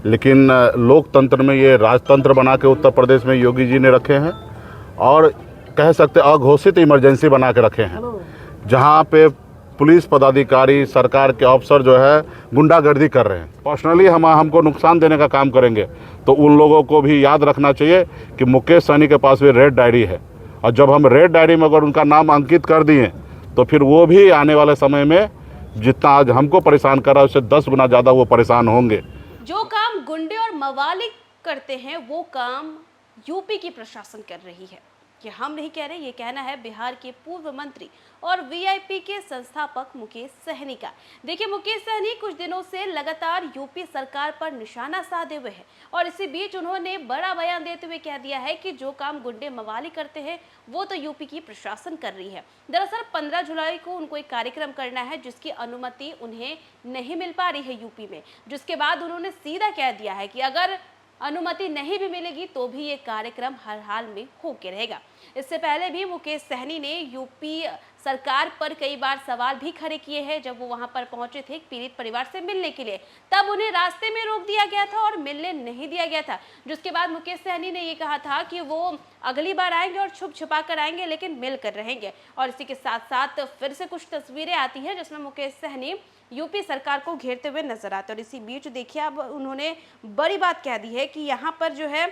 लेकिन लोकतंत्र में ये राजतंत्र बना के उत्तर प्रदेश में योगी जी ने रखे हैं और कह सकते अघोषित इमरजेंसी बना के रखे हैं, जहाँ पे पुलिस पदाधिकारी सरकार के अफसर जो है गुंडागर्दी कर रहे हैं। पर्सनली हमको नुकसान देने का काम करेंगे तो उन लोगों को भी याद रखना चाहिए कि मुकेश सहनी के पास भी रेड डायरी है, और जब हम रेड डायरी में अगर उनका नाम अंकित कर दिए तो फिर वो भी आने वाले समय में जितना आज हमको परेशान कर रहा है उससे 10 गुना ज़्यादा वो परेशान होंगे। जो काम गुंडे और मवाली करते हैं वो काम यूपी की प्रशासन कर रही है। ये हम नहीं कह रहे, ये कहना है बिहार के पूर्व मंत्री और वीआईपी के संस्थापक मुकेश सहनी का। देखिए, मुकेश सहनी कुछ दिनों से लगातार यूपी सरकार पर निशाना साधे हुए हैं और इसी बीच उन्होंने बड़ा बयान देते हुए कह दिया है कि जो काम गुंडे मवाली करते हैं वो तो यूपी की प्रशासन कर रही है। दरअसल 15 जुलाई को उनको एक कार्यक्रम करना है जिसकी अनुमति उन्हें नहीं मिल पा रही है यूपी में, जिसके बाद उन्होंने सीधा कह दिया है कि अगर अनुमति नहीं भी मिलेगी तो भी ये कार्यक्रम हर हाल में होके रहेगा। इससे पहले भी मुकेश सहनी ने यूपी सरकार पर कई बार सवाल भी खड़े किए हैं। जब वो वहां पर पहुंचे थे पीड़ित परिवार से मिलने के लिए, तब उन्हें रास्ते में रोक दिया गया था और मिलने नहीं दिया गया था, जिसके बाद मुकेश सहनी ने ये कहा था कि वो अगली बार आएंगे और छुप छुपा कर आएंगे लेकिन मिल कर रहेंगे। और इसी के साथ साथ फिर से कुछ तस्वीरें आती हैं जिसमें मुकेश सहनी यूपी सरकार को घेरते हुए नजर आते हैं। और इसी बीच देखिए, अब उन्होंने बड़ी बात कह दी है कि यहाँ पर जो है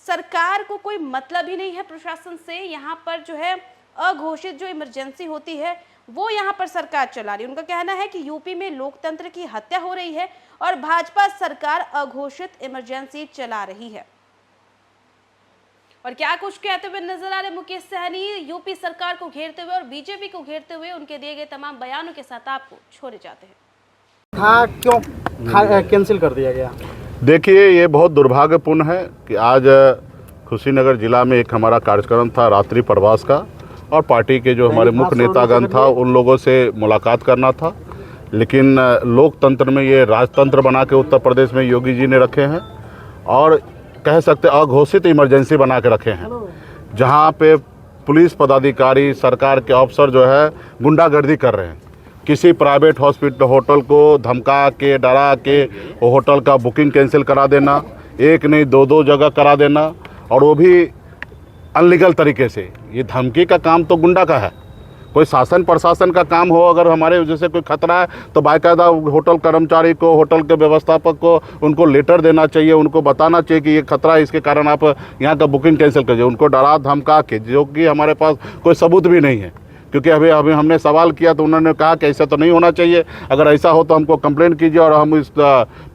सरकार को कोई मतलब ही नहीं है प्रशासन से। यहाँ पर जो है अघोषित जो इमरजेंसी होती है वो यहाँ पर सरकार चला रही है। उनका कहना है कि यूपी में लोकतंत्र की हत्या हो रही है और भाजपा सरकार अघोषित इमरजेंसी चला रही है। और क्या कुछ कहते हुए नजर आ रहे मुकेश सहनी यूपी सरकार को घेरते हुए और बीजेपी को घेरते हुए, उनके दिए गए तमाम बयानों के साथ आपको छोड़े जाते हैं। हाँ, क्यों कैंसिल कर दिया गया? देखिए, ये बहुत दुर्भाग्यपूर्ण है कि आज कुशीनगर जिला में एक हमारा कार्यक्रम था रात्रि प्रवास का, और पार्टी के जो हमारे मुख्य नेतागण था उन लोगों से मुलाकात करना था, लेकिन लोकतंत्र में ये राजतंत्र बना के उत्तर प्रदेश में योगी जी ने रखे हैं और कह सकते अघोषित इमरजेंसी बना के रखे हैं, जहाँ पे पुलिस पदाधिकारी सरकार के अफसर जो है गुंडागर्दी कर रहे हैं। किसी प्राइवेट हॉस्पिटल होटल को धमका के डरा के वो होटल का बुकिंग कैंसिल करा देना, एक नहीं दो जगह करा देना, और वो भी अनलीगल तरीके से। ये धमकी का काम तो गुंडा का है। कोई शासन प्रशासन का काम हो, अगर हमारे जैसे कोई खतरा है तो बाकायदा होटल कर्मचारी को, होटल के व्यवस्थापक को उनको लेटर देना चाहिए, उनको बताना चाहिए कि ये खतरा है, इसके कारण आप यहाँ का बुकिंग कैंसिल कीजिए। उनको डरा धमका के, जो कि हमारे पास कोई सबूत भी नहीं है, क्योंकि अभी हमने सवाल किया तो उन्होंने कहा कि ऐसा तो नहीं होना चाहिए, अगर ऐसा हो तो हमको कंप्लेंट कीजिए और हम इस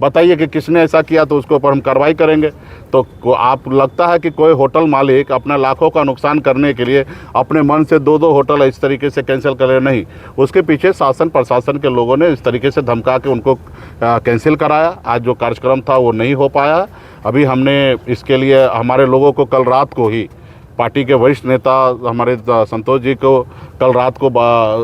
बताइए कि किसने ऐसा किया तो उसके ऊपर हम कार्रवाई करेंगे। तो आप लगता है कि कोई होटल मालिक अपना लाखों का नुकसान करने के लिए अपने मन से दो होटल इस तरीके से कैंसिल करे? नहीं, उसके पीछे शासन प्रशासन के लोगों ने इस तरीके से धमका के उनको कैंसिल कराया। आज जो कार्यक्रम था वो नहीं हो पाया। अभी हमने इसके लिए हमारे लोगों को कल रात को ही पार्टी के वरिष्ठ नेता हमारे संतोष जी को कल रात को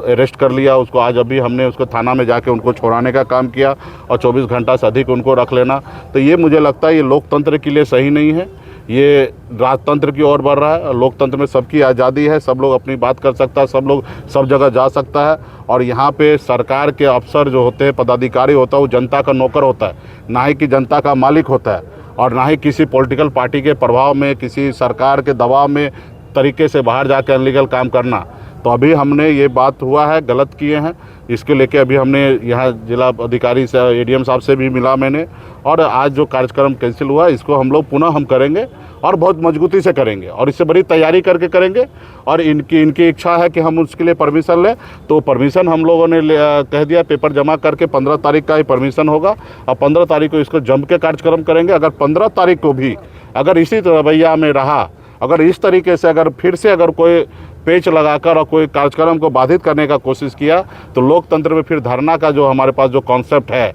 अरेस्ट कर लिया। उसको आज अभी हमने उसको थाना में जाके उनको छोड़ाने का काम किया और 24 घंटा से अधिक उनको रख लेना। तो ये मुझे लगता है ये लोकतंत्र के लिए सही नहीं है, ये राजतंत्र की ओर बढ़ रहा है। लोकतंत्र में सबकी आज़ादी है, सब लोग अपनी बात कर सकता है, सब लोग सब जगह जा सकता है। और यहाँ पे सरकार के अफसर जो होते हैं, पदाधिकारी होता है, वो जनता का नौकर होता है, ना ही कि जनता का मालिक होता है, और ना ही किसी पॉलिटिकल पार्टी के प्रभाव में, किसी सरकार के दबाव में तरीके से बाहर जाकर अनलीगल काम करना। तो अभी हमने ये बात हुआ है, गलत किए हैं, इसके लेके अभी हमने यहाँ जिला अधिकारी से एडीएम साहब से भी मिला मैंने, और आज जो कार्यक्रम कैंसिल हुआ इसको हम लोग पुनः हम करेंगे और बहुत मजबूती से करेंगे और इससे बड़ी तैयारी करके करेंगे। और इनकी इच्छा है कि हम उसके लिए परमिशन लें, तो परमिशन हम लोगों ने कह दिया, पेपर जमा करके 15 तारीख का ही परमिशन होगा और 15 तारीख को इसको जम के कार्यक्रम करेंगे। अगर 15 तारीख को भी अगर इसी रवैया में रहा, अगर इस तरीके से अगर फिर से अगर कोई पेच लगाकर और कोई कार्यक्रम को बाधित करने का कोशिश किया तो लोकतंत्र में फिर धरना का जो हमारे पास जो कॉन्सेप्ट है,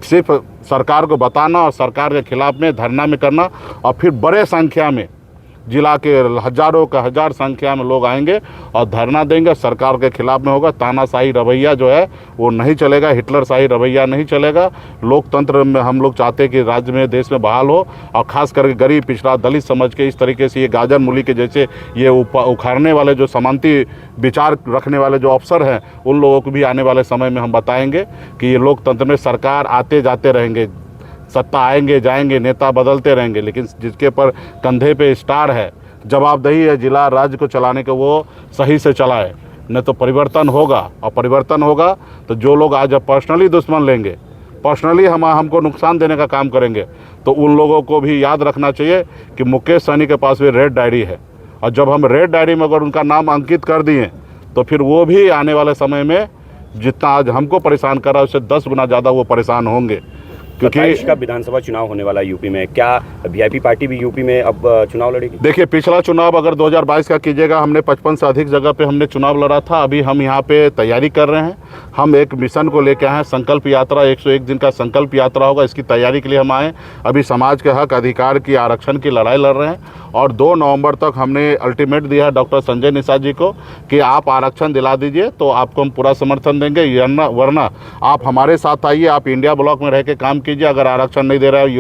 सिर्फ सरकार को बताना और सरकार के खिलाफ में धरना में करना, और फिर बड़े संख्या में जिला के हजारों का हजार संख्या में लोग आएंगे और धरना देंगे, सरकार के खिलाफ में होगा। तानाशाही रवैया जो है वो नहीं चलेगा, हिटलरशाही रवैया नहीं चलेगा। लोकतंत्र में हम लोग चाहते हैं कि राज्य में, देश में बहाल हो, और ख़ास करके गरीब पिछड़ा दलित समझ के इस तरीके से ये गाजर मूली के जैसे ये उखाड़ने वाले जो समानती विचार रखने वाले जो अफसर हैं, उन लोगों को भी आने वाले समय में हम बताएंगे कि ये लोकतंत्र में सरकार आते जाते रहेंगे, सत्ता आएंगे जाएंगे, नेता बदलते रहेंगे, लेकिन जिसके पर कंधे पे स्टार है, जवाबदेही है जिला राज्य को चलाने के, वो सही से चलाए, नहीं तो परिवर्तन होगा। और परिवर्तन होगा तो जो लोग आज पर्सनली दुश्मन लेंगे, पर्सनली हमको नुकसान देने का काम करेंगे, तो उन लोगों को भी याद रखना चाहिए कि मुकेश सहनी के पास भी रेड डायरी है, और जब हम रेड डायरी में अगर उनका नाम अंकित कर दिए तो फिर वो भी आने वाले समय में जितना आज हमको परेशान कर रहा है उससे 10 गुना ज़्यादा वो परेशान होंगे। क्योंकि 27 का विधानसभा चुनाव होने वाला है यूपी में, क्या वीआईपी पार्टी भी यूपी में अब चुनाव लड़ेगी? देखिए, पिछला चुनाव अगर 2022 का कीजिएगा, हमने 55 से अधिक जगह पे हमने चुनाव लड़ा था। अभी हम यहाँ पे तैयारी कर रहे हैं, हम एक मिशन को लेकर आए हैं, संकल्प यात्रा, 101 दिन का संकल्प यात्रा होगा, इसकी तैयारी के लिए हम आए। अभी समाज के हक अधिकार की, आरक्षण की लड़ाई लड़ रहे हैं, और 2 नवंबर तक हमने अल्टीमेट दिया है डॉक्टर संजय निषाद जी को कि आप आरक्षण दिला दीजिए तो आपको हम पूरा समर्थन देंगे, वरना आप हमारे साथ आइए, आप इंडिया ब्लॉक में रह के काम कीजिए। अगर आरक्षण नहीं दे रहा है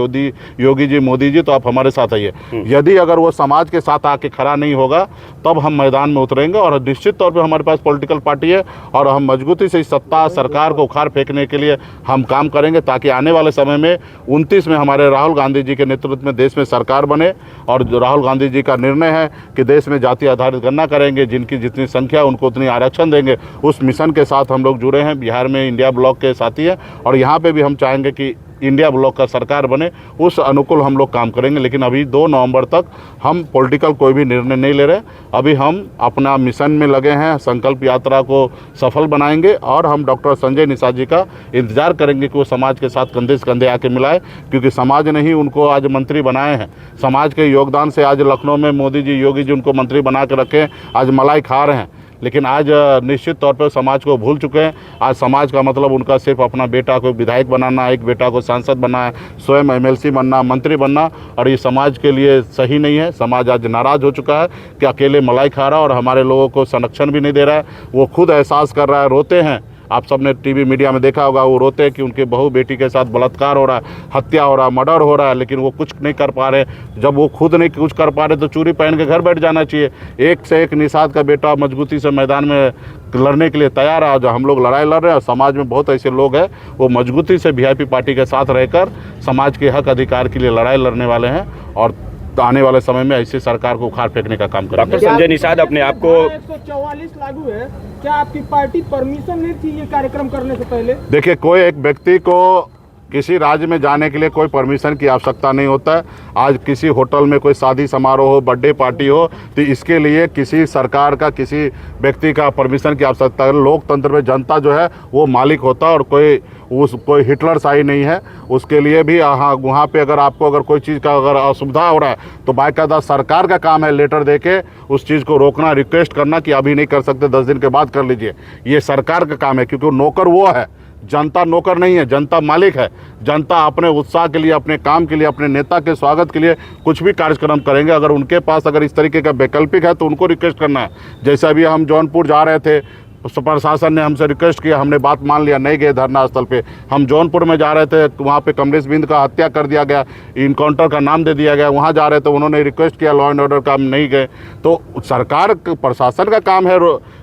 योगी जी, मोदी जी, तो आप हमारे साथ आइए। यदि अगर वो समाज के साथ आके खड़ा नहीं होगा तब हम मैदान में उतरेंगे। और निश्चित तौर पे हमारे पास पॉलिटिकल पार्टी है और हम मजबूती से इस सत्ता सरकार को उखाड़ फेंकने के लिए हम काम करेंगे, ताकि आने वाले समय में 29 में हमारे राहुल गांधी जी के नेतृत्व में देश में सरकार बने। और जो राहुल गांधी जी का निर्णय है कि देश में जाति आधारित गणना करेंगे, जिनकी जितनी संख्या उनको उतनी आरक्षण देंगे, उस मिशन के साथ हम लोग जुड़े हैं। बिहार में इंडिया ब्लॉक के साथी हैं और यहाँ पे भी हम चाहेंगे कि इंडिया ब्लॉक का सरकार बने, उस अनुकूल हम लोग काम करेंगे। लेकिन अभी 2 नवंबर तक हम पॉलिटिकल कोई भी निर्णय नहीं ले रहे। अभी हम अपना मिशन में लगे हैं, संकल्प यात्रा को सफल बनाएंगे और हम डॉक्टर संजय निषाद जी का इंतजार करेंगे कि वो समाज के साथ कंधे से कंधे आके मिलाए, क्योंकि समाज ने ही उनको आज मंत्री बनाए हैं। समाज के योगदान से आज लखनऊ में मोदी जी, योगी जी उनको मंत्री बना के रखे, आज मलाई खा रहे हैं। लेकिन आज निश्चित तौर पर समाज को भूल चुके हैं। आज समाज का मतलब उनका सिर्फ अपना बेटा को विधायक बनाना, एक बेटा को सांसद बनाना, स्वयं एमएलसी बनना, मंत्री बनना, और ये समाज के लिए सही नहीं है। समाज आज नाराज़ हो चुका है कि अकेले मलाई खा रहा है और हमारे लोगों को संरक्षण भी नहीं दे रहा है। वो खुद एहसास कर रहा है, रोते हैं। आप सबने टीवी मीडिया में देखा होगा, वो रोते हैं कि उनके बहू बेटी के साथ बलात्कार हो रहा है, हत्या हो रहा है, मर्डर हो रहा है, लेकिन वो कुछ नहीं कर पा रहे। जब वो खुद नहीं कुछ कर पा रहे तो चूड़ी पहन के घर बैठ जाना चाहिए। एक से एक निषाद का बेटा मजबूती से मैदान में लड़ने के लिए तैयार है। जो हम लोग लड़ाई लड़ रहे हैं, और समाज में बहुत ऐसे लोग हैं वो मजबूती से वीआईपी पार्टी के साथ रहकर समाज के हक अधिकार के लिए लड़ाई लड़ने वाले हैं, और आने वाले समय में ऐसे सरकार को उखाड़ फेंकने का काम करेंगे। डॉक्टर संजय निषाद अपने आप को 144 लागू है, क्या आपकी पार्टी परमिशन नहीं थी ये कार्यक्रम करने से पहले? देखिए, कोई एक व्यक्ति को किसी राज्य में जाने के लिए कोई परमिशन की आवश्यकता नहीं होता है। आज किसी होटल में कोई शादी समारोह हो, बर्थडे पार्टी हो, तो इसके लिए किसी सरकार का, किसी व्यक्ति का परमिशन की आवश्यकता है। लोकतंत्र में जनता जो है वो मालिक होता है, और कोई हिटलर शाही नहीं है। उसके लिए भी हाँ, वहाँ पे अगर आपको अगर कोई चीज़ का अगर असुविधा हो रहा है तो बाकायदा सरकार का काम है लेटर देके उस चीज़ को रोकना, रिक्वेस्ट करना कि अभी नहीं कर सकते, 10 दिन के बाद कर लीजिए। ये सरकार का काम है, क्योंकि नौकर वो है, जनता नौकर नहीं है, जनता मालिक है। जनता अपने उत्साह के लिए, अपने काम के लिए, अपने नेता के स्वागत के लिए कुछ भी कार्यक्रम करेंगे। अगर उनके पास अगर इस तरीके का वैकल्पिक है तो उनको रिक्वेस्ट करना है। जैसे अभी हम जौनपुर जा रहे थे, प्रशासन ने हमसे रिक्वेस्ट किया, हमने बात मान लिया, नहीं गए धरना स्थल पे। हम जौनपुर में जा रहे थे, वहाँ पे कमलेश बिंद का हत्या कर दिया गया, इनकाउंटर का नाम दे दिया गया, वहाँ जा रहे थे, उन्होंने रिक्वेस्ट किया लॉ एंड ऑर्डर का, हम नहीं गए। तो सरकार, प्रशासन का काम है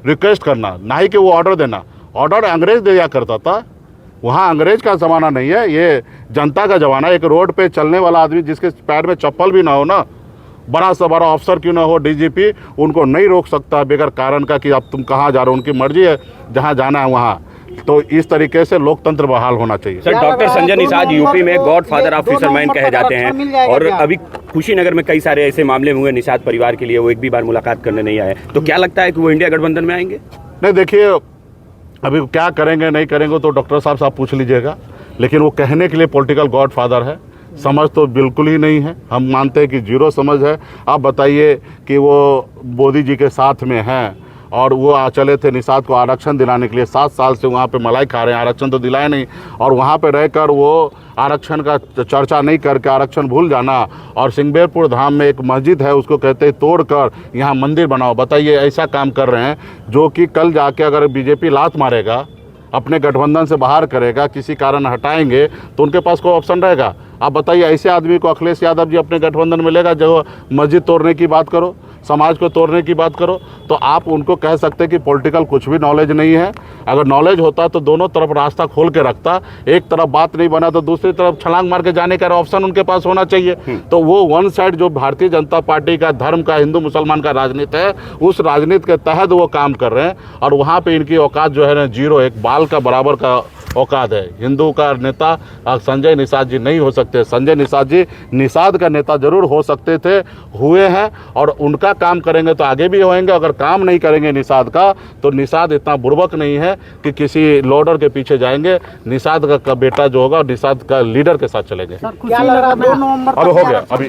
रिक्वेस्ट करना, ना ही कि वो ऑर्डर देना। ऑर्डर अंग्रेज दिया करता था, वहाँ अंग्रेज का ज़माना नहीं है, ये जनता का ज़माना। एक रोड पे चलने वाला आदमी जिसके पैर में चप्पल भी ना हो ना, बड़ा से बड़ा अफसर क्यों ना हो, डीजीपी, उनको नहीं रोक सकता बेगर कारण का कि अब तुम कहाँ जा रहे हो। उनकी मर्जी है, जहाँ जाना है वहाँ। तो इस तरीके से लोकतंत्र बहाल होना चाहिए। Sir, doctor Sanjay Nishad UP में गॉड फादर ऑफ फिशरमैन कहे जाते हैं, और अभी कुशीनगर में कई सारे ऐसे मामले हुए निषाद परिवार के लिए, वो एक भी बार मुलाकात करने नहीं आए। तो क्या लगता है कि वो इंडिया गठबंधन में आएंगे? नहीं, देखिए, अभी क्या करेंगे नहीं करेंगे तो डॉक्टर साहब से आप पूछ लीजिएगा, लेकिन वो कहने के लिए पॉलिटिकल गॉड फादर है, समझ तो बिल्कुल ही नहीं है। हम मानते हैं कि जीरो समझ है। आप बताइए कि वो मोदी जी के साथ में हैं और वो चले थे निषाद को आरक्षण दिलाने के लिए, 7 साल से वहाँ पे मलाई खा रहे हैं, आरक्षण तो दिलाए नहीं, और वहाँ पे रहकर वो आरक्षण का चर्चा नहीं करके आरक्षण भूल जाना। और सिंगबेरपुर धाम में एक मस्जिद है, उसको कहते हैं तोड़कर यहाँ मंदिर बनाओ। बताइए, ऐसा काम कर रहे हैं जो कि कल जाके अगर बीजेपी लात मारेगा, अपने गठबंधन से बाहर करेगा, किसी कारण हटाएंगे, तो उनके पास कोई ऑप्शन रहेगा? आप बताइए, ऐसे आदमी को अखिलेश यादव जी अपने गठबंधन में लेगा जो मस्जिद तोड़ने की बात करो? समाज को तोड़ने की बात करो, तो आप उनको कह सकते हैं कि पॉलिटिकल कुछ भी नॉलेज नहीं है। अगर नॉलेज होता तो दोनों तरफ रास्ता खोल के रखता, एक तरफ बात नहीं बना तो दूसरी तरफ छलांग मार के जाने का ऑप्शन उनके पास होना चाहिए। तो वो वन साइड जो भारतीय जनता पार्टी का धर्म का, हिंदू मुसलमान का राजनीति है, उस राजनीति के तहत वो काम कर रहे हैं। और वहाँ पे इनकी औकात जो है ना जीरो, एक बाल का बराबर का औकात है। हिंदू का नेता संजय निषाद जी नहीं हो सकते। संजय निषाद जी निषाद का नेता जरूर हो सकते थे, हुए हैं, और उनका काम करेंगे तो आगे भी होंगे। अगर काम नहीं करेंगे निषाद का, तो निषाद इतना बुर्बक नहीं है कि किसी लोडर के पीछे जाएंगे। निषाद का बेटा जो होगा निषाद का लीडर के साथ चलेंगे। क्या लग रहा है 2 नवंबर अब हो गया, अभी